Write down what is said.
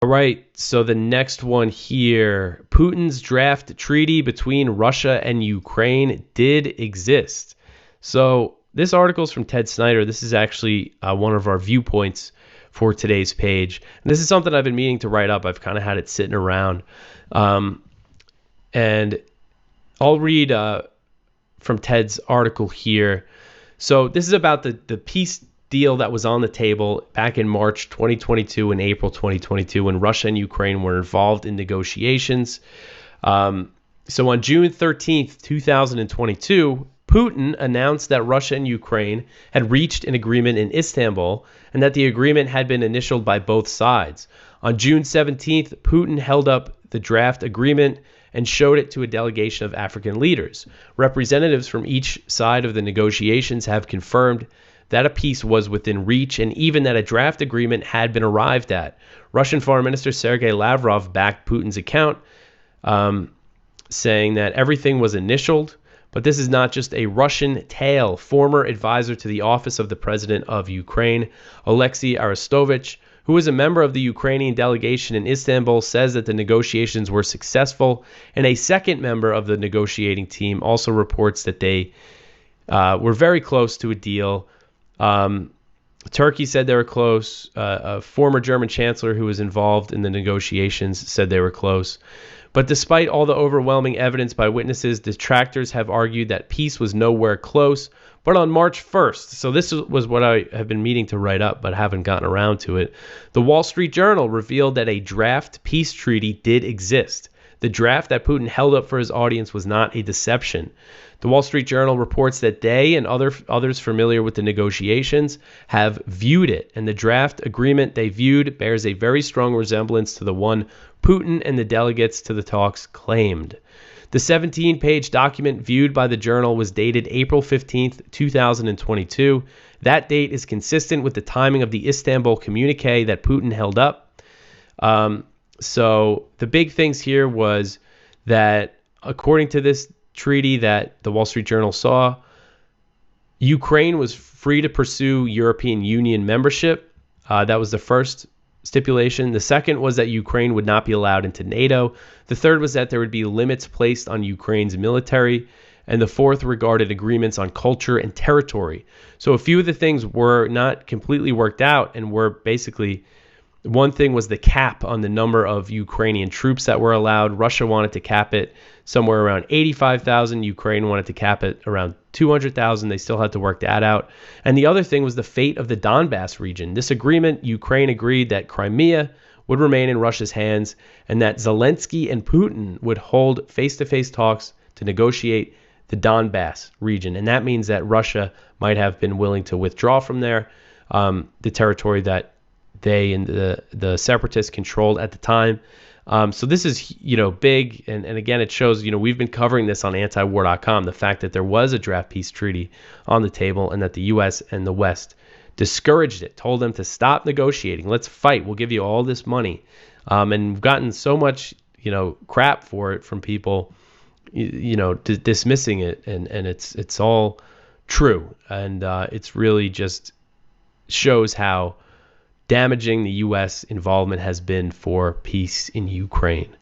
All right, so the next one here, Putin's draft treaty between Russia and Ukraine did exist. So this article is from Ted Snyder. This is actually one of our viewpoints for today's page. And this is something I've been meaning to write up. I've kind of had it sitting around. And I'll read from Ted's article here. So this is about the peace deal that was on the table back in March 2022 and April 2022 when Russia and Ukraine were involved in negotiations. So on June 13th, 2022, Putin announced that Russia and Ukraine had reached an agreement in Istanbul and that the agreement had been initialed by both sides. On June 17th, Putin held up the draft agreement and showed it to a delegation of African leaders. Representatives from each side of the negotiations have confirmed that a peace was within reach and even that a draft agreement had been arrived at. Russian Foreign Minister Sergei Lavrov backed Putin's account, saying that everything was initialed. But this is not just a Russian tale. Former advisor to the office of the president of Ukraine, Alexei Arestovich, who is a member of the Ukrainian delegation in Istanbul, says that the negotiations were successful. And a second member of the negotiating team also reports that they were very close to a deal. Turkey said they were close. A former German chancellor who was involved in the negotiations said they were close. But despite all the overwhelming evidence by witnesses, detractors have argued that peace was nowhere close. But on March 1st, so this was what I have been meaning to write up but haven't gotten around to it, the Wall Street Journal revealed that a draft peace treaty did exist. The draft that Putin held up for his audience was not a deception. The Wall Street Journal reports that they and others familiar with the negotiations have viewed it, and the draft agreement they viewed bears a very strong resemblance to the one Putin and the delegates to the talks claimed. The 17-page document viewed by the Journal was dated April 15th, 2022. That date is consistent with the timing of the Istanbul communique that Putin held up. So the big things here was that according to this treaty that the Wall Street Journal saw, Ukraine was free to pursue European Union membership. That was the first stipulation. The second was that Ukraine would not be allowed into NATO. The third was that there would be limits placed on Ukraine's military. And the fourth regarded agreements on culture and territory. So a few of the things were not completely worked out and were basically, one thing was the cap on the number of Ukrainian troops that were allowed. Russia wanted to cap it somewhere around 85,000. Ukraine wanted to cap it around 200,000. They still had to work that out. And the other thing was the fate of the Donbass region. This agreement, Ukraine agreed that Crimea would remain in Russia's hands and that Zelensky and Putin would hold face-to-face talks to negotiate the Donbass region. And that means that Russia might have been willing to withdraw from there, the territory that they and the separatists controlled at the time. So this is, big. And again, it shows, we've been covering this on antiwar.com, the fact that there was a draft peace treaty on the table and that the U.S. and the West discouraged it, told them to stop negotiating. Let's fight. We'll give you all this money. And we've gotten so much, crap for it from people, dismissing it. And it's all true. And it's really just shows how damaging the U.S. involvement has been for peace in Ukraine.